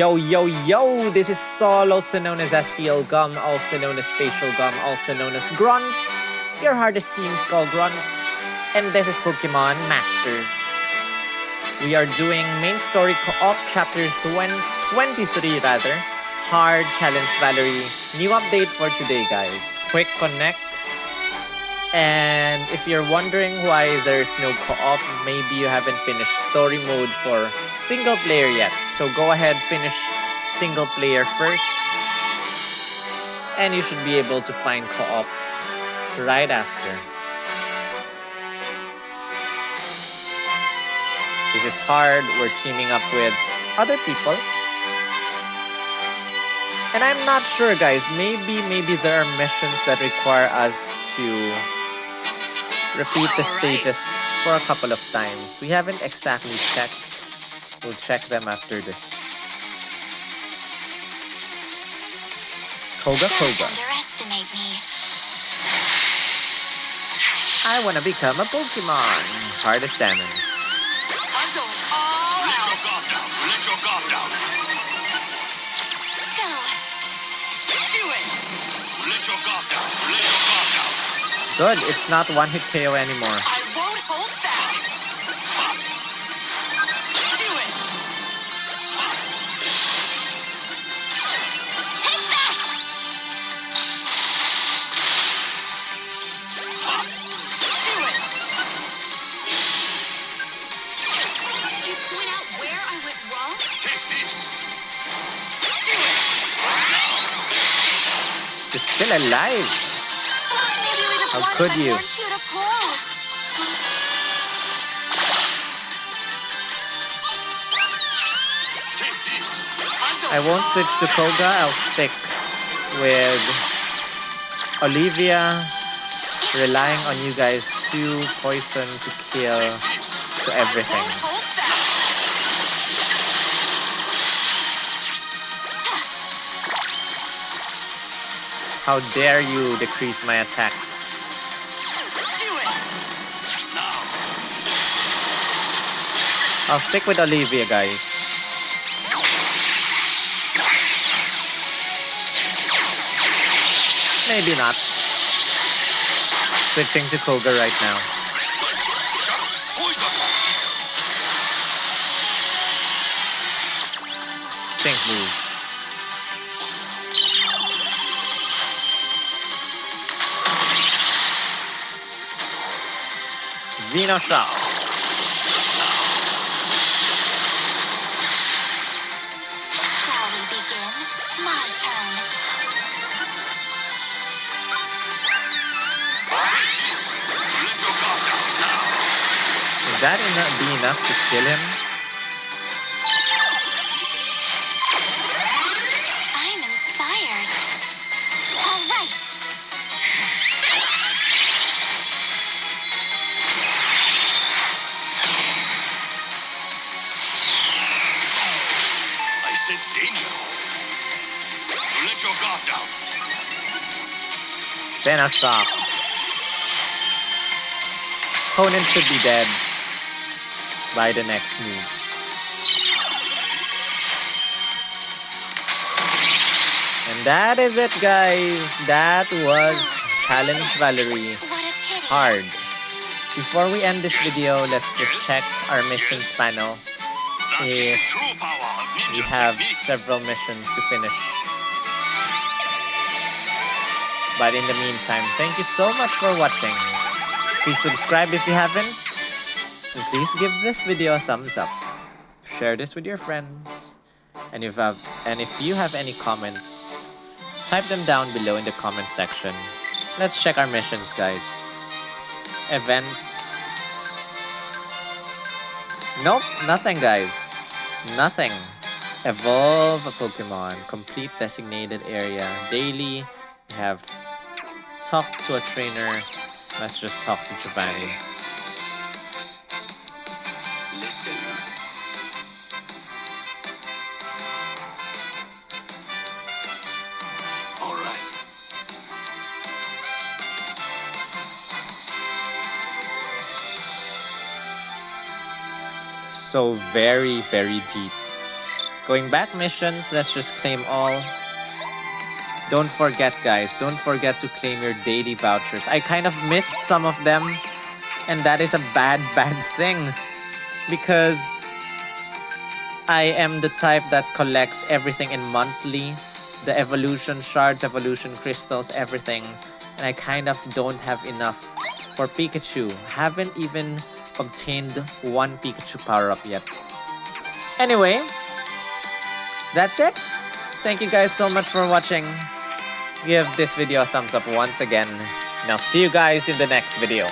Yo, yo, yo! This is Sol, also known as SPL Gum, also known as Spatial Gum, also known as Grunt, your hardest team skull Grunt, and this is Pokemon Masters. We are doing main story co-op chapter 23 rather, Hard Challenge Valerie. New update for today, guys. Quick connect. And if you're wondering why there's no co-op, maybe you haven't finished story mode for single player yet. So go ahead, finish single player first. And you should be able to find co-op right after. This is hard. We're teaming up with other people. And I'm not sure, guys. Maybe there are missions that require us to repeat the stages for a couple of times. We haven't exactly checked. We'll check them after this. Koga. Underestimate me. I wanna become a Pokemon. Hardest Diamonds. I'm going all Let out. your guard down. Let your guard down. Go. Do it. Let your guard down. Let your guard down. Good, it's not one-hit KO anymore. I won't hold back. Do it. Take that. Do it. Did you point out where I went wrong? Take this. Do it. It's still alive. Maybe we just How wanted could my you? more cute applause. Take this. I won't switch to Koga. I'll stick with Olivia, relying on you guys to poison, to kill, to everything. I won't hold back. How dare you decrease my attack? Do it. Now. I'll stick with Olivia, guys. Maybe not. Switching to Koga right now. Shut up. Poison. Sync move. Venoshock. Shall we begin? My turn. Let your guard down now. Would that be enough to kill him? I'm inspired. All right. I sense danger. Let your guard down. Venoshock. Opponent should be dead by the next move. And that is it, guys. That was Challenge Valerie. What a pity. Hard. Before we end this video, let's just check our missions panel. That is the If true power of ninja we have techniques. several missions to finish. But in the meantime, thank you so much for watching. Please subscribe if you haven't. And please give this video a thumbs up. Share this with your friends. And if you have any comments, type them down below in the comment section. Let's check our missions, guys. Event. Nope, nothing, guys. Nothing. Evolve a Pokemon. Complete designated area. Daily. We have talk to a trainer. Let's just talk to Giovanni. Listen. All right. So very, very deep. Going back missions, let's just claim all. Don't forget, guys, don't forget to claim your daily vouchers. I kind of missed some of them, and that is a bad thing. Because I am the type that collects everything in monthly. The evolution shards, evolution crystals, everything. And I kind of don't have enough for Pikachu. Haven't even obtained one Pikachu power-up yet. Anyway, that's it. Thank you guys so much for watching. Give this video a thumbs up once again. And I'll see you guys in the next video.